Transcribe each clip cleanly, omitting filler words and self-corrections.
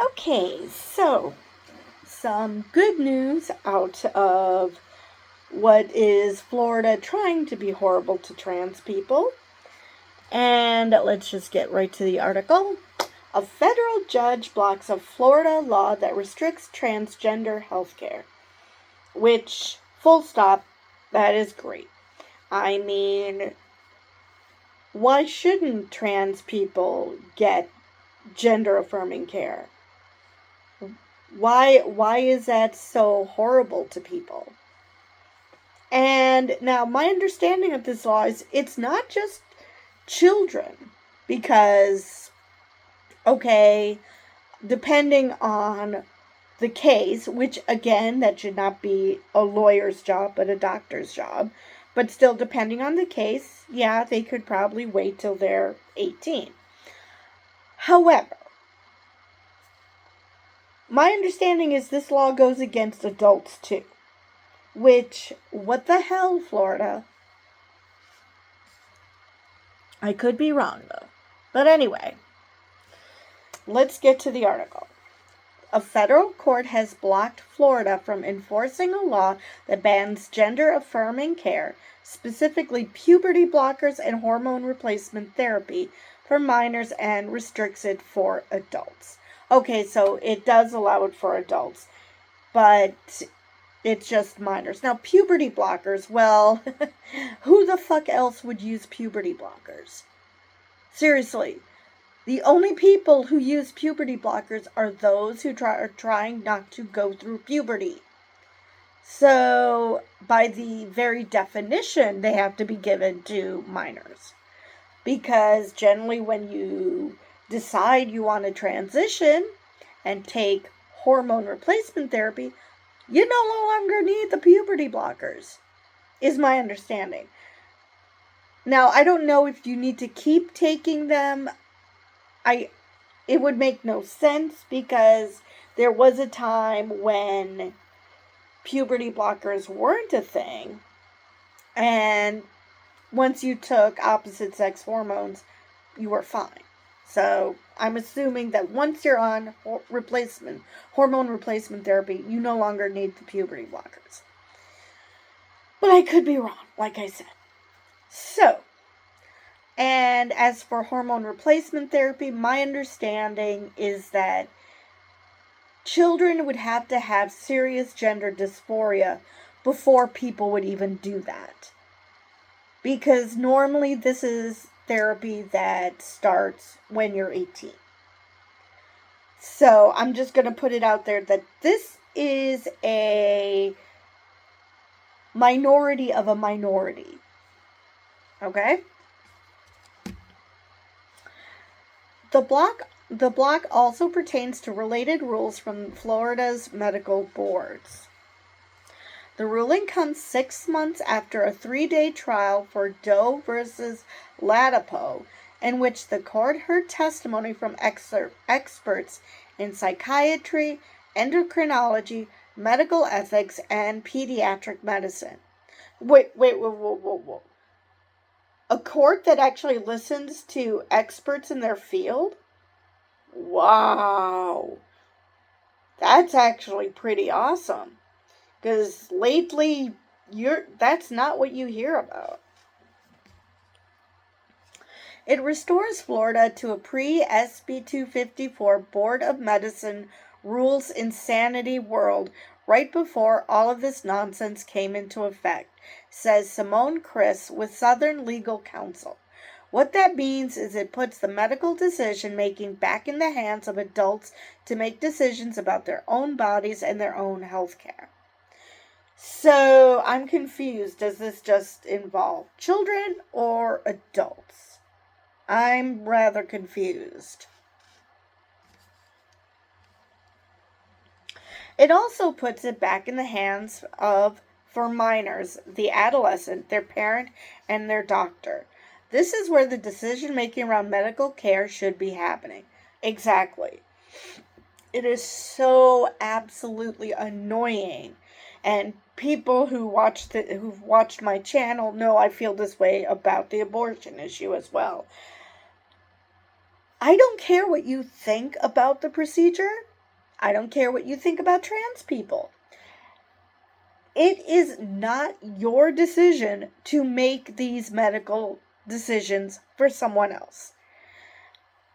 Okay, so some good news out of what is Florida trying to be horrible to trans people. And let's just get right to the article. A federal judge blocks a Florida law that restricts transgender health care. Which, full stop, that is great. I mean, why shouldn't trans people get gender affirming care? Why is that so horrible to people? And now my understanding of this law is it's not just children, because okay, depending on the case, which again, that should not be a lawyer's job but a doctor's job, but still depending on the case, yeah, they could probably wait till they're 18. However, my understanding is this law goes against adults too. Which, what the hell, Florida? I could be wrong, though. But anyway, let's get to the article. A federal court has blocked Florida from enforcing a law that bans gender-affirming care, specifically puberty blockers and hormone replacement therapy for minors, and restricts it for adults. Okay, so it does allow it for adults, but it's just minors. Now, puberty blockers, well, who the fuck else would use puberty blockers? Seriously. The only people who use puberty blockers are those who are trying not to go through puberty. So, by the very definition, they have to be given to minors. Because generally when you decide you want to transition and take hormone replacement therapy, you no longer need the puberty blockers, is my understanding. Now, I don't know if you need to keep taking them. It would make no sense, because there was a time when puberty blockers weren't a thing, and once you took opposite sex hormones, you were fine. So I'm assuming that once you're on hormone replacement therapy, you no longer need the puberty blockers. But I could be wrong, like I said. So, and as for hormone replacement therapy, my understanding is that children would have to have serious gender dysphoria before people would even do that. Because normally this is therapy that starts when you're 18. So I'm just going to put it out there that this is a minority of a minority. Okay? The block also pertains to related rules from Florida's medical boards. The ruling comes 6 months after a 3-day trial for Doe versus Ladapo, in which the court heard testimony from experts in psychiatry, endocrinology, medical ethics, and pediatric medicine. Wait. A court that actually listens to experts in their field? Wow. That's actually pretty awesome. Because lately, that's not what you hear about. It restores Florida to a pre-SB 254 Board of Medicine rules insanity world right before all of this nonsense came into effect, says Simone Chris with Southern Legal Counsel. What that means is it puts the medical decision-making back in the hands of adults to make decisions about their own bodies and their own health care. So, I'm confused. Does this just involve children or adults? I'm rather confused. It also puts it back in the hands of, for minors, the adolescent, their parent, and their doctor. This is where the decision-making around medical care should be happening. Exactly. It is so absolutely annoying. And people who've watched my channel know I feel this way about the abortion issue as well. I don't care what you think about the procedure. I don't care what you think about trans people. It is not your decision to make these medical decisions for someone else.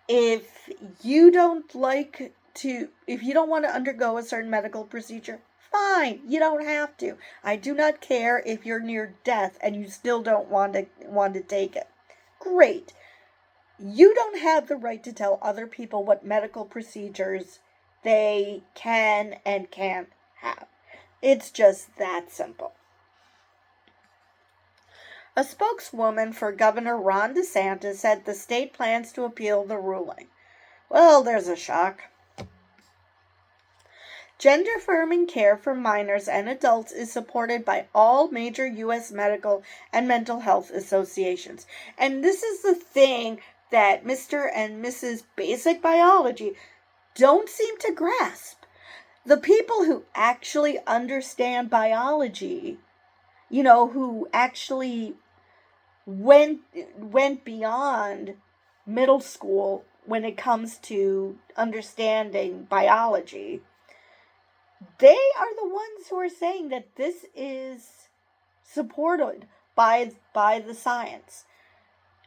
If you don't if you don't want to undergo a certain medical procedure, fine, you don't have to. I do not care if you're near death and you still don't want to take it. Great. You don't have the right to tell other people what medical procedures they can and can't have. It's just that simple. A spokeswoman for Governor Ron DeSantis said the state plans to appeal the ruling. Well, there's a shock. Gender-affirming care for minors and adults is supported by all major U.S. medical and mental health associations. And this is the thing that Mr. and Mrs. Basic Biology don't seem to grasp. The people who actually understand biology, who actually went beyond middle school when it comes to understanding biology, they are the ones who are saying that this is supported by the science.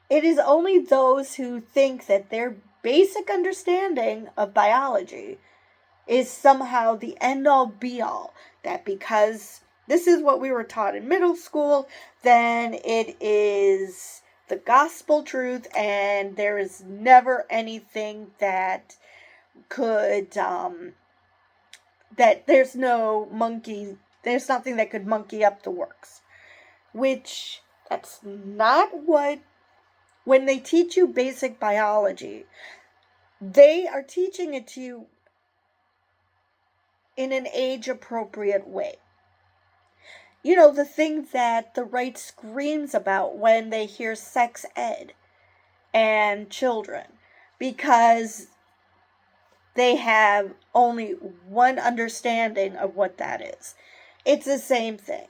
It is only those who think that their basic understanding of biology is somehow the end-all be-all, that because this is what we were taught in middle school, then it is the gospel truth, and there is never anything that could, that there's nothing that could monkey up the works. Which, that's not what, when they teach you basic biology, they are teaching it to you in an age-appropriate way. The thing that the right screams about when they hear sex ed and children, because they have only one understanding of what that is. It's the same thing.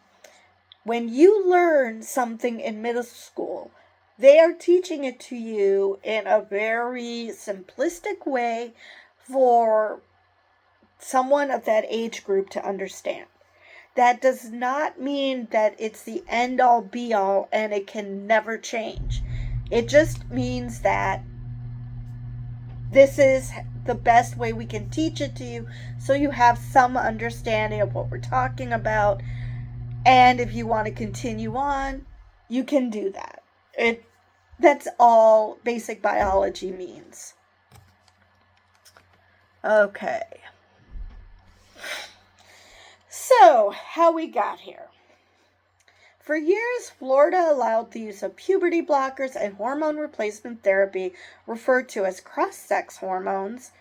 When you learn something in middle school, they are teaching it to you in a very simplistic way for someone of that age group to understand. That does not mean that it's the end-all be-all and it can never change. It just means that this is the best way we can teach it to you so you have some understanding of what we're talking about. And if you want to continue on, you can do that. That's all basic biology means. Okay. So, how we got here. For years, Florida allowed the use of puberty blockers and hormone replacement therapy, referred to as cross-sex hormones,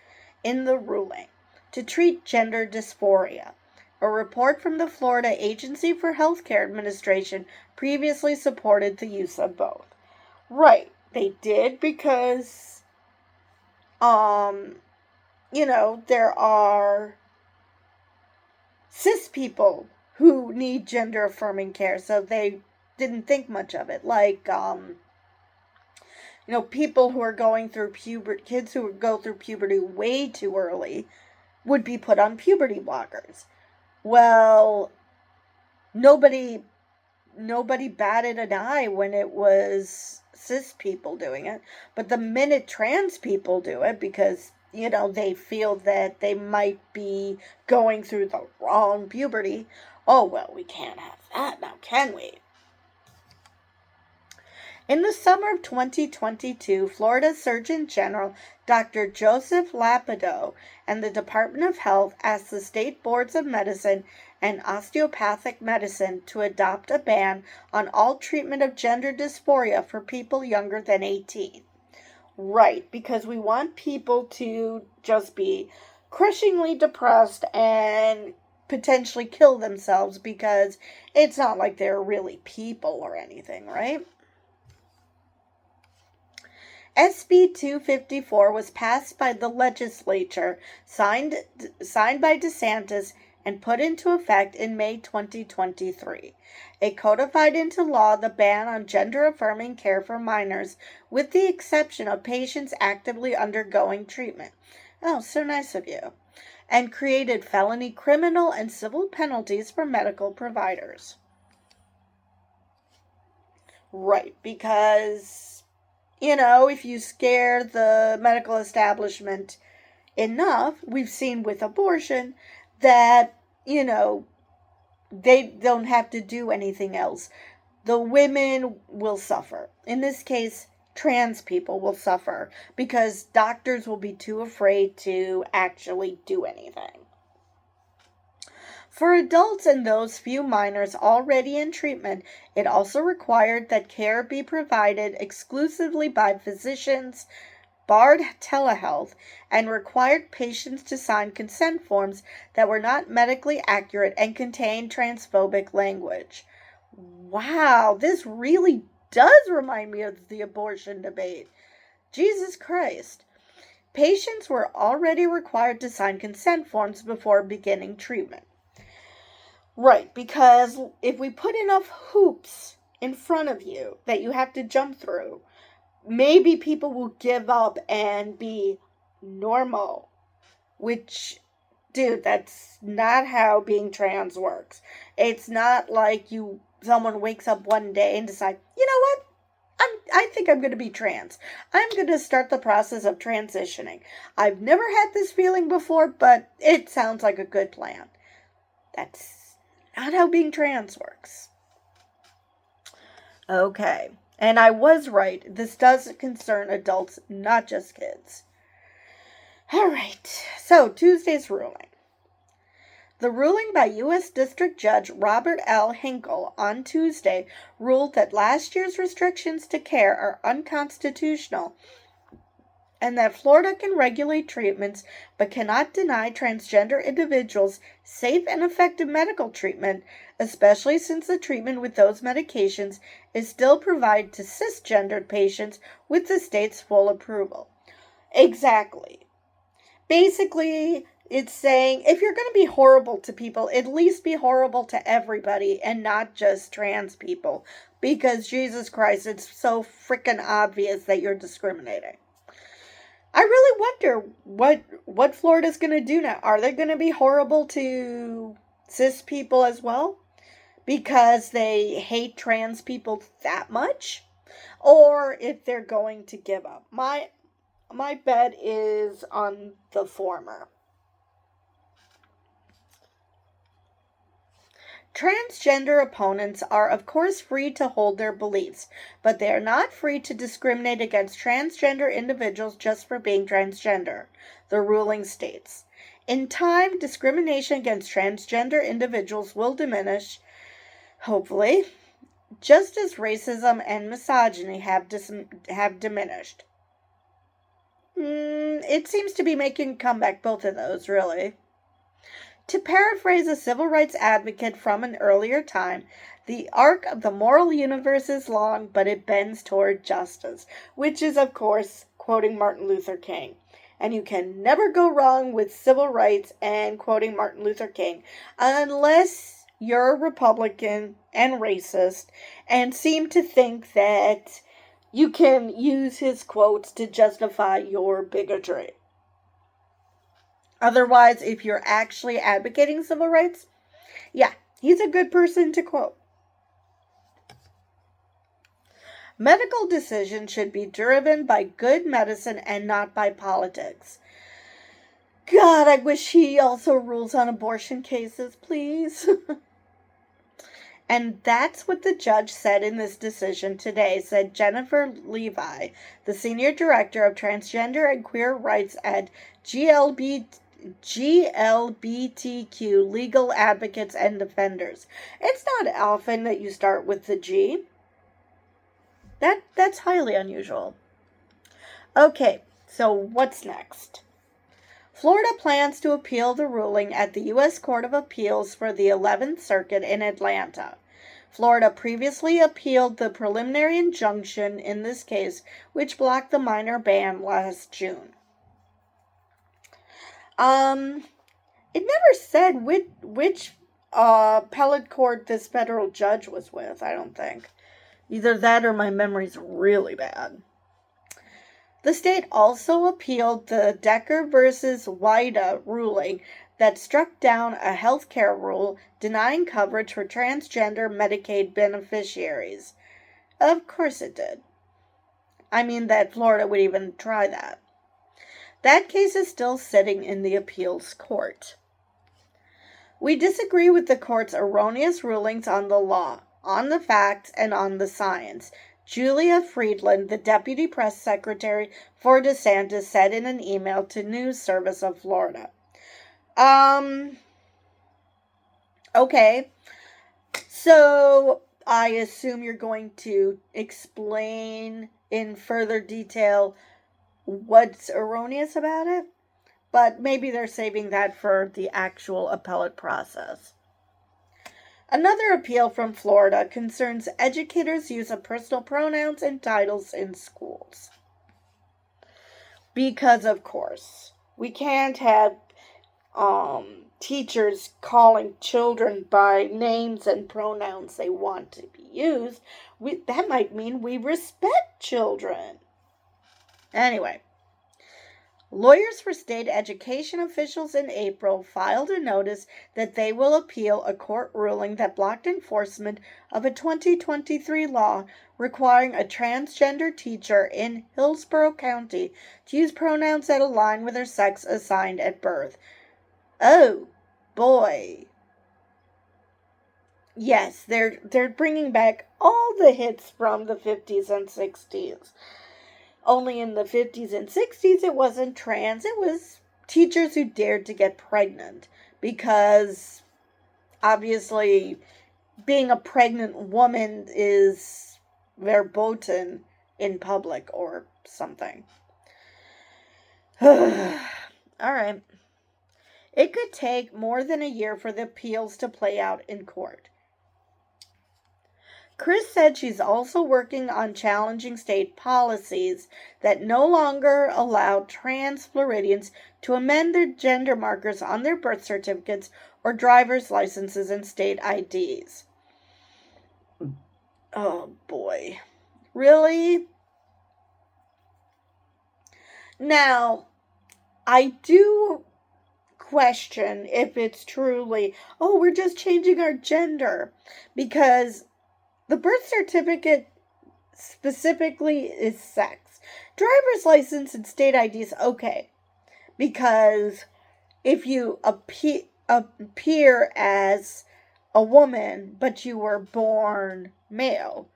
in the ruling to treat gender dysphoria. A report from the Florida Agency for Healthcare Administration previously supported the use of both. Right, they did because, there are cis people who need gender-affirming care, so they didn't think much of it. Like, people who are going through kids who go through puberty way too early would be put on puberty blockers. Well, nobody batted an eye when it was cis people doing it, but the minute trans people do it, because they feel that they might be going through the wrong puberty. Oh, well, we can't have that now, can we? In the summer of 2022, Florida Surgeon General Dr. Joseph Lapido and the Department of Health asked the state boards of medicine and osteopathic medicine to adopt a ban on all treatment of gender dysphoria for people younger than 18. Right, because we want people to just be crushingly depressed and potentially kill themselves, because it's not like they're really people or anything, right? SB 254 was passed by the legislature, signed by DeSantis, and put into effect in May 2023. It codified into law the ban on gender-affirming care for minors, with the exception of patients actively undergoing treatment. Oh, so nice of you. and created felony criminal and civil penalties for medical providers. Right, because, if you scare the medical establishment enough, we've seen with abortion that, they don't have to do anything else. The women will suffer. In this case, trans people will suffer because doctors will be too afraid to actually do anything. For adults and those few minors already in treatment, it also required that care be provided exclusively by physicians, barred telehealth, and required patients to sign consent forms that were not medically accurate and contained transphobic language. Wow, this really does remind me of the abortion debate. Jesus Christ. Patients were already required to sign consent forms before beginning treatment. Right, because if we put enough hoops in front of you that you have to jump through, maybe people will give up and be normal. Which, dude, that's not how being trans works. It's not like someone wakes up one day and decides, you know what? I think I'm going to be trans. I'm going to start the process of transitioning. I've never had this feeling before, but it sounds like a good plan. That's not how being trans works. Okay. And I was right. This does concern adults, not just kids. All right. So, Tuesday's ruling. The ruling by U.S. District Judge Robert L. Hinkle on Tuesday ruled that last year's restrictions to care are unconstitutional and that Florida can regulate treatments but cannot deny transgender individuals safe and effective medical treatment, especially since the treatment with those medications is still provided to cisgendered patients with the state's full approval. Exactly. Basically, it's saying if you're going to be horrible to people, at least be horrible to everybody and not just trans people. Because, Jesus Christ, it's so freaking obvious that you're discriminating. I really wonder what Florida's going to do now. Are they going to be horrible to cis people as well? Because they hate trans people that much? Or if they're going to give up. My bet is on the former. Transgender opponents are, of course, free to hold their beliefs, but they are not free to discriminate against transgender individuals just for being transgender, the ruling states. In time, discrimination against transgender individuals will diminish, hopefully, just as racism and misogyny have diminished. It seems to be making a comeback, both of those, really. To paraphrase a civil rights advocate from an earlier time, the arc of the moral universe is long, but it bends toward justice, which is, of course, quoting Martin Luther King. And you can never go wrong with civil rights and quoting Martin Luther King, unless you're a Republican and racist and seem to think that you can use his quotes to justify your bigotry. Otherwise, if you're actually advocating civil rights, yeah, he's a good person to quote. Medical decisions should be driven by good medicine and not by politics. God, I wish he also rules on abortion cases, please. And that's what the judge said in this decision today, said Jennifer Levi, the Senior Director of Transgender and Queer Rights at GLBTQ Legal Advocates and Defenders. It's not often that you start with the G. That's highly unusual. Okay, so what's next? Florida plans to appeal the ruling at the U.S. Court of Appeals for the 11th Circuit in Atlanta. Florida previously appealed the preliminary injunction in this case, which blocked the minor ban last June. It never said which appellate court this federal judge was with, I don't think. Either that or my memory's really bad. The state also appealed the Decker versus Wida ruling that struck down a health care rule denying coverage for transgender Medicaid beneficiaries. Of course it did. I mean, that Florida would even try that. That case is still sitting in the appeals court. We disagree with the court's erroneous rulings on the law, on the facts, and on the science. Julia Friedland, the deputy press secretary for DeSantis, said in an email to News Service of Florida. Okay. So I assume you're going to explain in further detail what's erroneous about it, but maybe they're saving that for the actual appellate process. Another appeal from Florida concerns educators' use of personal pronouns and titles in schools. Because, of course, we can't have teachers calling children by names and pronouns they want to be used. That might mean we respect children. Anyway, lawyers for state education officials in April filed a notice that they will appeal a court ruling that blocked enforcement of a 2023 law requiring a transgender teacher in Hillsborough County to use pronouns that align with their sex assigned at birth. Oh, boy. Yes, they're bringing back all the hits from the 50s and 60s. Only in the 50s and 60s it wasn't trans, it was teachers who dared to get pregnant because obviously being a pregnant woman is verboten in public or something. All right. It could take more than a year for the appeals to play out in court. Chris said she's also working on challenging state policies that no longer allow trans Floridians to amend their gender markers on their birth certificates or driver's licenses and state IDs. Oh boy. Really? Now, I do question if it's truly, we're just changing our gender, because the birth certificate specifically is sex. Driver's license and state IDs, okay, because if you appear as a woman but you were born male,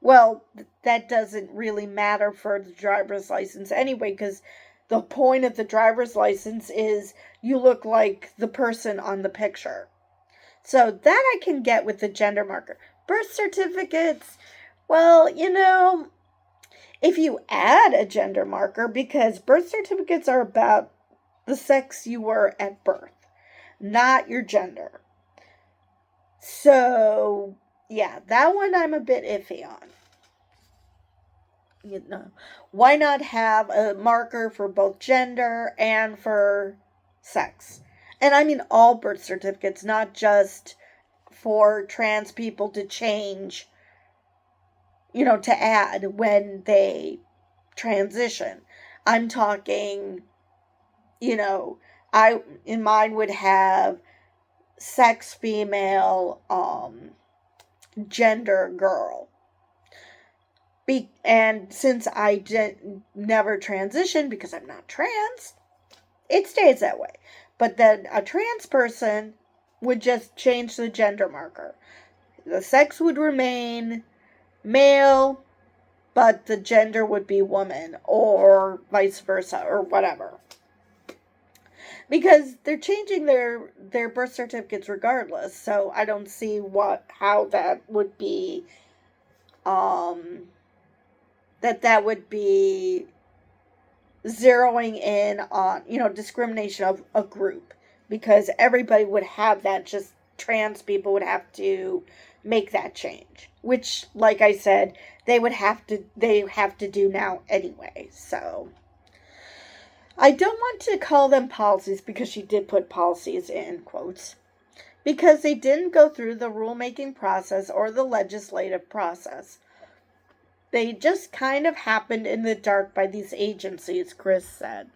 well, that doesn't really matter for the driver's license anyway, because the point of the driver's license is you look like the person on the picture. So that I can get with the gender marker. Birth certificates, well, if you add a gender marker, because birth certificates are about the sex you were at birth, not your gender. So, yeah, that one I'm a bit iffy on. Why not have a marker for both gender and for sex? And I mean all birth certificates, not just for trans people to change, to add when they transition. I'm talking, in mine would have sex female, gender girl. And since I never transitioned because I'm not trans, it stays that way. But then a trans person would just change the gender marker. The sex would remain male, but the gender would be woman, or vice versa, or whatever. Because they're changing their birth certificates regardless, so I don't see how that would be, that would be zeroing in on, discrimination of a group, because everybody would have that, just trans people would have to make that change, which, like I said, they have to do now anyway. So I don't want to call them policies, because she did put policies in quotes, because they didn't go through the rulemaking process or the legislative process. They just kind of happened in the dark by these agencies, Chris said.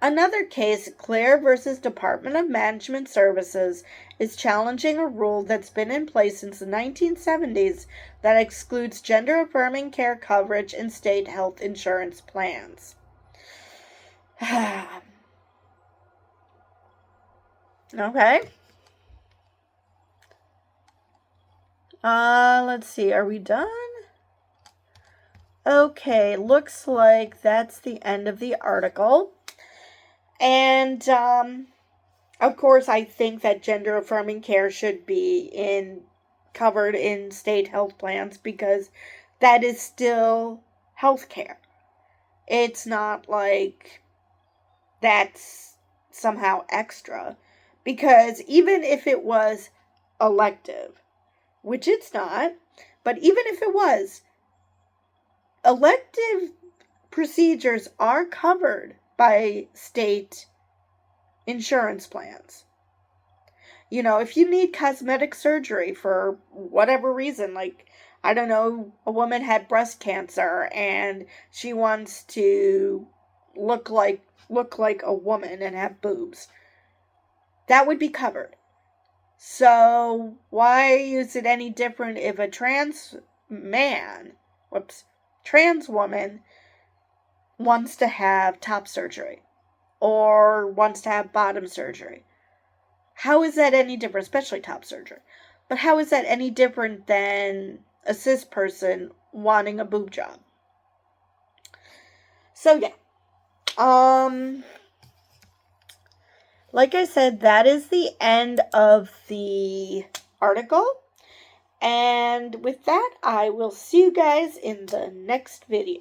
Another case, Clare versus Department of Management Services, is challenging a rule that's been in place since the 1970s that excludes gender-affirming care coverage in state health insurance plans. Okay. Let's see. Are we done? Okay, looks like that's the end of the article. And, of course, I think that gender-affirming care should be covered in state health plans because that is still health care. It's not like that's somehow extra. Because even if it was elective, which it's not, but even if it was, elective procedures are covered by state insurance plans. You know, if you need cosmetic surgery for whatever reason, like, I don't know, a woman had breast cancer and she wants to look like a woman and have boobs, that would be covered. So why is it any different if a trans woman wants to have top surgery or wants to have bottom surgery? How is that any different, especially top surgery? But how is that any different than a cis person wanting a boob job? So yeah. Like I said, that is the end of the article. And with that, I will see you guys in the next video.